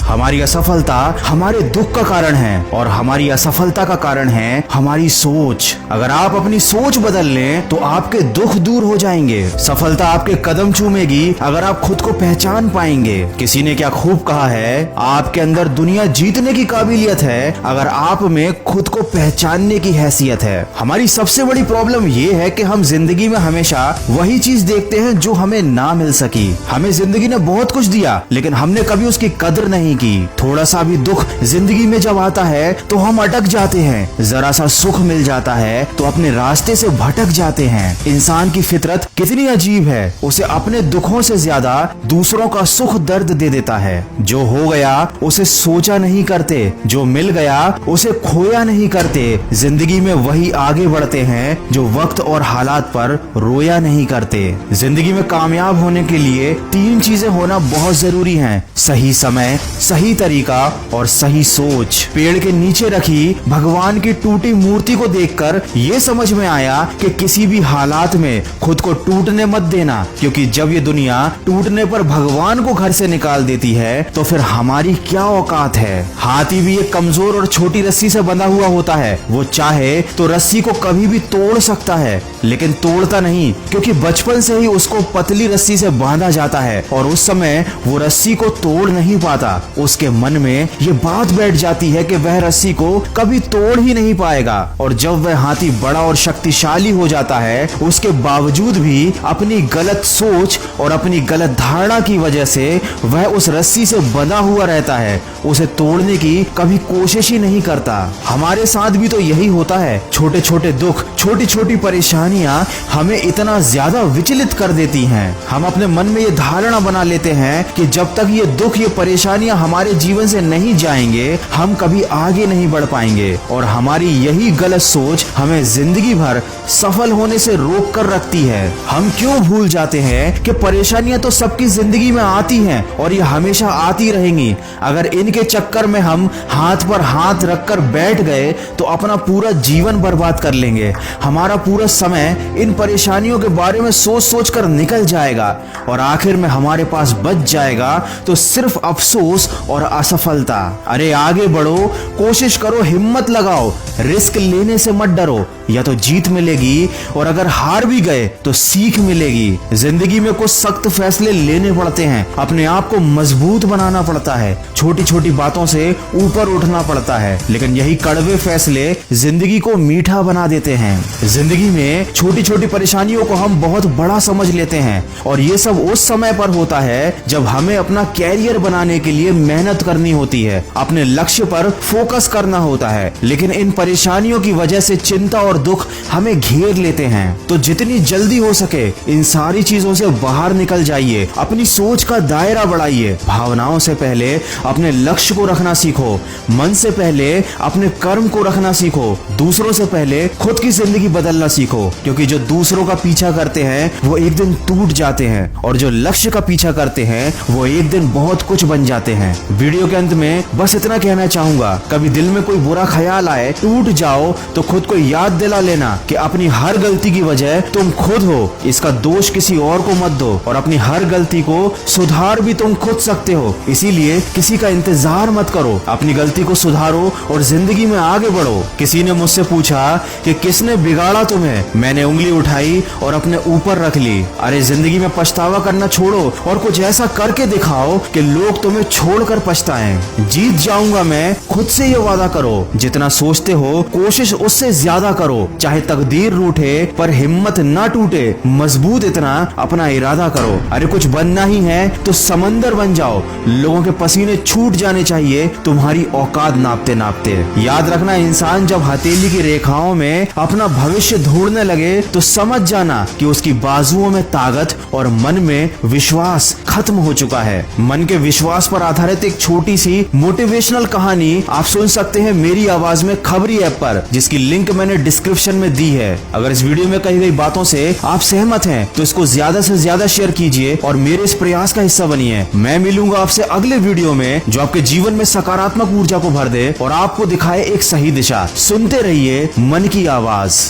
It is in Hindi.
हमारी असफलता हमारे दुख का कारण है और हमारी असफलता का कारण है हमारी सोच। अगर आप अपनी सोच बदल लें तो आपके दुख दूर हो जाएंगे। सफलता आपके कदम चूमेगी अगर आप खुद को पहचान पाएंगे। किसी ने क्या खूब कहा है, आपके अंदर दुनिया जीतने की काबिलियत है अगर आप में खुद को पहचानने की हैसियत है। हमारी सबसे बड़ी प्रॉब्लम ये है कि हम जिंदगी में हमेशा वही चीज देखते हैं जो हमें ना मिल सकी। हमें जिंदगी ने बहुत कुछ दिया लेकिन हमने कभी उसकी कदर नहीं की। थोड़ा सा भी दुख जिंदगी में जब आता है तो हम अटक जाते हैं। जरा सा सुख मिल जाता है तो अपने रास्ते से भटक जाते हैं। इंसान की फितरत कितनी अजीब है, उसे अपने दुखों से ज्यादा दूसरों का सुख दर्द दे देता है। जो हो गया उसे सोचा नहीं करते, जो मिल गया उसे खोया नहीं करते। जिंदगी में वही आगे बढ़ते हैं जो वक्त और हालात पर रोया नहीं करते। जिंदगी में कामयाब होने के लिए 3 चीजें होना बहुत जरूरी हैं: सही समय, सही तरीका और सही सोच। पेड़ के नीचे रखी भगवान की टूटी मूर्ति को देखकर ये समझ में आया कि किसी भी हालात में खुद को टूटने मत देना, क्योंकि जब ये दुनिया टूटने पर भगवान को घर से निकाल देती है तो फिर हमारी क्या औकात है। हाथी भी एक कमजोर और छोटी रस्सी से बंधा हुआ होता है। वो चाहे तो रस्सी को कभी भी तोड़ सकता है लेकिन तोड़ता नहीं, क्योंकि बचपन से ही उसको पतली रस्सी से बांधा जाता है और उस समय वो रस्सी को तोड़ नहीं पाता। उसके मन में ये बात बैठ जाती है कि वह रस्सी को कभी तोड़ ही नहीं पाएगा। और जब वह हाथी बड़ा और शक्तिशाली हो जाता है उसके बावजूद भी अपनी गलत सोच और अपनी गलत धारणा की वजह से वह उस रस्सी से बंधा हुआ रहता है, उसे तोड़ने की कभी कोशिश ही नहीं करता। हमारे साथ भी तो यही होता है। छोटे छोटे दुख, छोटी छोटी परेशानियां हमें इतना ज्यादा विचलित कर देती हैं। हम अपने मन में ये धारणा बना लेते हैं कि जब तक ये दुख, ये परेशानियां हमारे जीवन से नहीं जाएंगे हम कभी आगे नहीं बढ़ पाएंगे। और हमारी यही गलत सोच हमें जिंदगी भर सफल होने से रोक कर रखती है। हम क्यों भूल जाते हैं कि परेशानियां तो सबकी जिंदगी में आती हैं और ये हमेशा आती रहेंगी। अगर इनके चक्कर में हम हाथ पर हाथ रखकर बैठ गए तो अपना पूरा जीवन बर्बाद कर लेंगे। हमारा पूरा समय इन परेशानियों के बारे में सोच सोच कर निकल जाएगा और आखिर में हमारे पास बच जाएगा तो सिर्फ अफसोस और असफलता। अरे आगे बढ़ो, कोशिश करो, हिम्मत लगाओ, रिस्क लेने से मत डरो। या तो जीत मिलेगी और अगर हार भी गए तो सीख मिलेगी। जिंदगी में कुछ सख्त फैसले लेने पड़ते हैं, अपने आप को मजबूत बनाना पड़ता है, छोटी छोटी बातों से ऊपर उठना पड़ता है, लेकिन यही कड़वे फैसले जिंदगी को मीठा बना देते हैं। जिंदगी में छोटी छोटी परेशानियों को हम बहुत बड़ा समझ लेते हैं और ये सब उस समय पर होता है जब हमें अपना कैरियर बनाने के लिए मेहनत करनी होती है, अपने लक्ष्य पर फोकस करना होता है। लेकिन इन परेशानियों की वजह से चिंता और दुख हमें घेर लेते हैं। तो जितनी जल्दी हो सके इन सारी चीजों से बाहर निकल जाइए, अपनी सोच का दायरा बढ़ाइए। भावनाओं से पहले अपने लक्ष्य को रखना सीखो, मन से पहले अपने कर्म को रखना सीखो, दूसरों से पहले खुद की जिंदगी बदलना सीखो, क्योंकि जो दूसरों का पीछा करते हैं वो एक दिन टूट जाते हैं और जो लक्ष्य का पीछा करते हैं वो एक दिन बहुत कुछ बन जाते हैं। वीडियो के अंत में बस इतना कहना चाहूंगा, कभी दिल में कोई बुरा ख्याल आए, टूट जाओ तो खुद को याद दिला लेना कि अपनी हर गलती की वजह तुम खुद हो, इसका दोष किसी और को मत दो और अपनी हर गलती को सुधार भी तुम खुद सकते हो। इसीलिए किसी का इंतजार मत करो, अपनी गलती को सुधारो और जिंदगी में आगे बढ़ो। किसी ने मुझसे पूछा कि किसने बिगाड़ा तुम्हें, मैंने उंगली उठाई और अपने ऊपर रख ली। अरे जिंदगी में पछतावा करना छोड़ो और कुछ ऐसा करके दिखाओ कि लोग तुम्हें छोड़कर पछताएं। जीत जाऊंगा मैं, खुद से ये वादा करो। जितना सोचते हो कोशिश उससे ज्यादा करो, चाहे तकदीर रूठे पर हिम्मत ना टूटे, मजबूत इतना अपना इरादा करो। अरे कुछ बनना ही है तो समंदर बन जाओ, लोगों के पसीने छूट जाने चाहिए तुम्हारी औकात नापते नापते। याद रखना, इंसान जब हथेली की रेखाओं में अपना भविष्य ढूंढने लगे तो समझ जाना कि उसकी बाजुओं में ताकत और मन में विश्वास खत्म हो चुका है। मन के विश्वास पर आधारित एक छोटी सी मोटिवेशनल कहानी आप सुन सकते हैं मेरी आवाज में खबरी ऐप पर, जिसकी लिंक मैंने डिस्क्रिप्शन में दी है। अगर इस वीडियो में कही गई बातों से आप सहमत हैं तो इसको ज्यादा से ज्यादा शेयर कीजिए और मेरे इस प्रयास का हिस्सा बनिए। मैं मिलूंगा आपसे अगले वीडियो में जो आपके जीवन में सकारात्मक ऊर्जा को भर दे और आपको दिखाए एक सही दिशा। सुनते रहिए मन की आवाज।